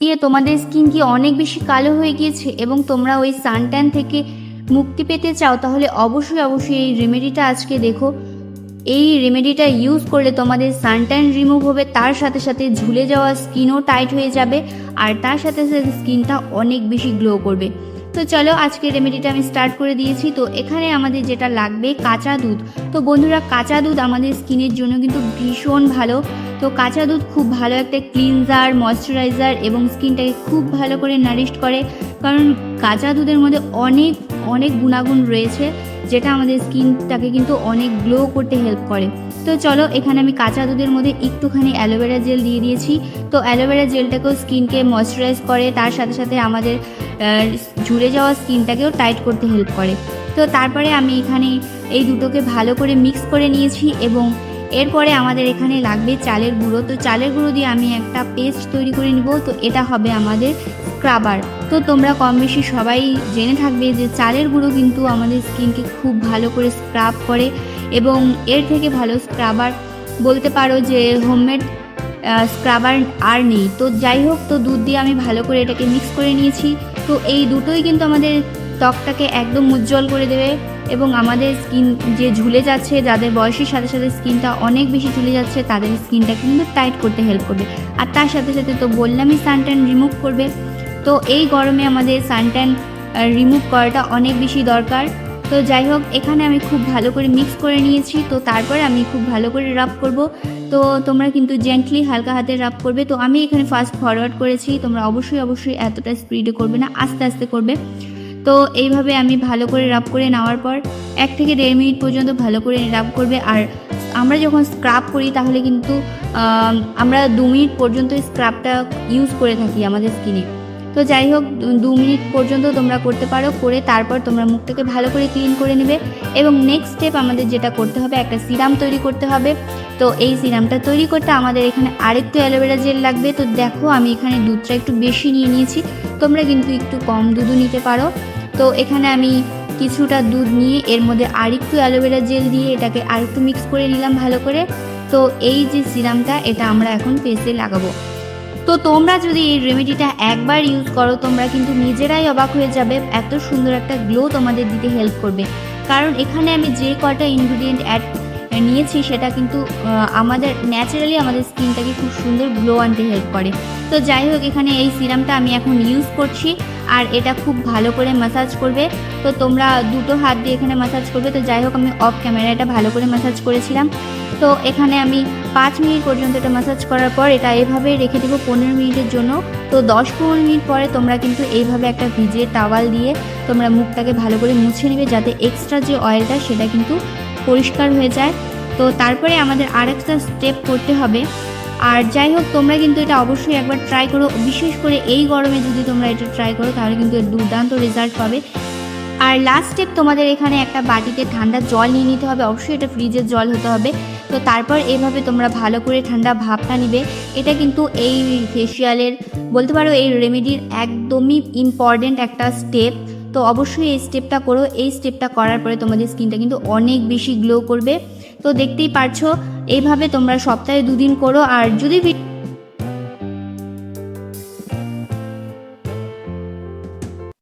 তোমাদের স্কিন কি অনেক বেশি কালো হয়ে গিয়েছে এবং তোমরা ওই সানট্যান থেকে মুক্তি পেতে চাও, তাহলে অবশ্যই অবশ্যই এই রেমেডিটা আজকে দেখো। এই রেমেডিটা ইউজ করলে তোমাদের সানট্যান রিমুভ হবে, তার সাথে সাথে ঝুলে যাওয়া স্কিনও টাইট হয়ে যাবে, আর তার সাথে সাথে স্কিনটা অনেক বেশি গ্লো করবে। তো চলো আজকে রেমেডিটা আমি স্টার্ট করে দিয়েছি। তো এখানে আমাদের যেটা লাগবে কাঁচা দুধ। তো বন্ধুরা, কাঁচা দুধ আমাদের স্কিনের জন্য কিন্তু ভীষণ ভালো। তো কাঁচা দুধ খুব ভালো একটা ক্লিনজার, ময়শ্চারাইজার এবং স্কিনটাকে খুব ভালো করে নারিশড করে, কারণ কাঁচা দুধের মধ্যে অনেক অনেক গুণাগুণ রয়েছে যেটা আমাদের স্কিনটাকে কিন্তু অনেক গ্লো করতে হেল্প করে। তো চলো, এখানে আমি কাঁচা দুধের মধ্যে একটুখানি অ্যালোভেরা জেল দিয়ে দিয়েছি। তো অ্যালোভেরা জেলটাকেও স্কিনকে ময়শ্চারাইজ করে, তার সাথে সাথে আমাদের ঝুলে যাওয়া স্কিনটাকেও টাইট করতে হেল্প করে। তো তারপরে আমি এখানে এই দুটোকে ভালো করে মিক্স করে নিয়েছি এবং এরপরে আমাদের এখানে লাগবে চালের গুঁড়ো। তো চালের গুঁড়ো দিয়ে আমি একটা পেস্ট তৈরি করে নিব। তো এটা হবে আমাদের স্ক্রাবার। তো তোমরা কম বেশি সবাই জেনে থাকবে যে চালের গুঁড়ো কিন্তু আমাদের স্কিনকে খুব ভালো করে স্ক্রাব করে, এবং এর থেকে ভালো স্ক্রাবার বলতে পারো যে হোমমেড স্ক্রাবার আর নেই। তো যাই হোক, তো দুধ দিয়ে আমি ভালো করে এটাকে মিক্স করে নিয়েছি। তো এই দুটোই কিন্তু আমাদের ত্বকটাকে একদম উজ্জ্বল করে দেবে এবং আমাদের স্কিন যে ঝুলে যাচ্ছে, যাদের বয়সের সাথে সাথে স্কিনটা অনেক বেশি ঝুলে যাচ্ছে, তাদের স্কিনটাকে কিন্তু টাইট করতে হেল্প করবে। আর তার সাথে সাথে তো বললামই সানট্যান রিমুভ করবে। তো এই গরমে আমাদের সানট্যান রিমুভ করাটা অনেক বেশি দরকার। তো যাই হোক, এখানে আমি খুব ভালো করে মিক্স করে নিয়েছি। তো তারপর আমি খুব ভালো করে রাব করব। তো তোমরা কিন্তু জেন্টলি হালকা হাতে রাব করবে। তো আমি এখানে ফাস্ট ফরওয়ার্ড করেছি, তোমরা অবশ্যই অবশ্যই এতটা স্পিডে করবে না, আস্তে আস্তে করবে। তো এইভাবে আমি ভালো করে রাব করে নেওয়ার পর 1 থেকে 1.5 মিনিট পর্যন্ত ভালো করে রাব করবে। আর আমরা যখন স্ক্রাব করি তাহলে কিন্তু আমরা 2 মিনিট পর্যন্ত স্ক্রাবটা ইউজ করে থাকি আমাদের স্কিনে। তো যাই হোক, 2 মিনিট পর্যন্ত তোমরা করতে পারো, করে তারপর তোমরা মুখটাকে ভালো করে ক্লিন করে নেবে। এবং নেক্সট স্টেপ আমাদের যেটা করতে হবে, একটা সিরাম তৈরি করতে হবে। তো এই সিরামটা তৈরি করতে আমাদের এখানে আরেকটু অ্যালোভেরা জেল লাগবে। তো দেখো, আমি এখানে দুধটা একটু বেশি নিয়ে নিয়েছি, তোমরা কিন্তু একটু কম দুধও নিতে পারো। তো এখানে আমি কিছুটা দুধ নিয়ে এর মধ্যে আরেকটু অ্যালোভেরা জেল দিয়ে এটাকে আরেকটু মিক্স করে নিলাম ভালো করে। তো এই যে সিরামটা, এটা আমরা এখন ফেসে লাগাবো। তো তোমরা যদি এই রেমেডিটা একবার ইউজ করো, তোমরা কিন্তু নিজেরাই অবাক হয়ে যাবে, এত সুন্দর একটা গ্লো তোমাদের দিতে হেল্প করবে। কারণ এখানে আমি যে কয়টা ইনগ্রিডিয়েন্ট নিয়েছি সেটা কিন্তু আমাদের ন্যাচারালি আমাদের স্কিনটাকে খুব সুন্দর গ্লো আনতে হেল্প করে। তো যাই হোক, এখানে এই সিরামটা আমি এখন ইউজ করছি, আর এটা খুব ভালো করে ম্যাসাজ করবে। তো তোমরা দুটো হাত দিয়ে এখানে ম্যাসাজ করবে। তো যাই হোক, আমি অফ ক্যামেরা এটা ভালো করে ম্যাসাজ করেছিলাম। তো এখানে আমি 5 মিনিট পর্যন্ত এটা ম্যাসাজ করার পর এটা এভাবে রেখে দেবো 15 মিনিটের জন্য। তো 10-15 মিনিট পরে তোমরা কিন্তু এইভাবে একটা ভিজে টাওয়াল দিয়ে তোমরা মুখটাকে ভালো করে মুছে নেবে, যাতে এক্সট্রা যে অয়েলটা সেটা কিন্তু পরিষ্কার হয়ে যায়। তো তারপরে আমাদের আরেকটা স্টেপ করতে হবে। আর যাই হোক, তোমরা কিন্তু এটা অবশ্যই একবার ট্রাই করো, বিশেষ করে এই গরমে যদি তোমরা এটা ট্রাই করো তাহলে কিন্তু এর দুর্দান্ত রেজাল্ট পাবে। আর লাস্ট স্টেপ, তোমাদের এখানে একটা বাটিতে ঠান্ডা জল নিয়ে নিতে হবে, অবশ্যই এটা ফ্রিজের জল হতে হবে। তো তারপর এভাবে তোমরা ভালো করে ঠান্ডা ভাপটা নিবে। এটা কিন্তু এই ফেসিয়ালের বলতে পারো এই রেমেডির একদমই ইম্পর্টেন্ট একটা স্টেপ। তো অবশ্যই এই স্টেপটা করো। এই স্টেপটা করার পরে তোমাদের স্কিনটা কিন্তু অনেক বেশি গ্লো করবে। তো দেখতেই পারছো, এইভাবে তোমরা সপ্তাহে 2 দিন করো। আর যদি